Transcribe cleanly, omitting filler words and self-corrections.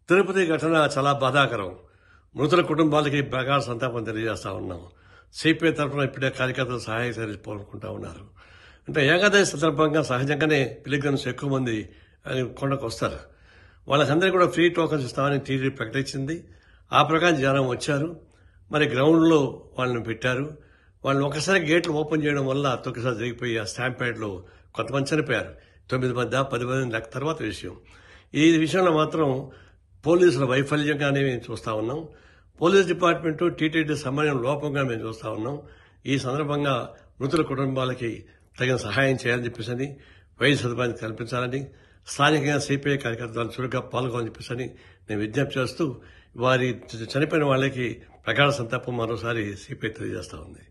తిరుపతి ఘటన చాలా బాధాకరం. మృతుల కుటుంబాలకి ప్రగాఢ సంతాపం తెలియజేస్తా ఉన్నాం. సిపిఐ తరఫున ఇప్పుడే కార్యకర్తలు సహాయ చర్యలు కోరుకుంటా ఉన్నారు. అంటే ఏకాదశి సందర్భంగా సహజంగానే పిలిగ్రిమ్స్ ఎక్కువ మంది కొండకు వస్తారు. వాళ్ళకందరికీ కూడా ఫ్రీ టోకన్స్ ఇస్తామని టీడీపీ ప్రకటించింది. ఆ ప్రకారం జనం వచ్చారు. మరి గ్రౌండ్లో వాళ్ళని పెట్టారు. వాళ్ళని ఒకసారి గేట్లు ఓపెన్ చేయడం వల్ల తొక్కిసారి జరిగిపోయి ఆ స్టాంప్ ప్యాడ్లో కొంతమంది చనిపోయారు. 9 మంది 10 మంది తర్వాత విషయం. ఈ విషయంలో మాత్రం పోలీసుల వైఫల్యంగానే మేము చూస్తా ఉన్నాం. పోలీస్ డిపార్ట్మెంటు టీటీడీ సమన్వయం లోపంగా మేము చూస్తా ఉన్నాం. ఈ సందర్భంగా మృతుల కుటుంబాలకి తగిన సహాయం చేయాలని చెప్పేసి, వైద్య సదుపాయాన్ని కల్పించాలని, స్థానికంగా సిపిఐ కార్యకర్తలు చురుగ్గా పాల్గొని చెప్పేసి నేను విజ్ఞప్తి చేస్తూ వారి చనిపోయిన వాళ్ళకి ప్రగాఢ సంతాపం మరోసారి సిపిఐ తెలియజేస్తా ఉంది.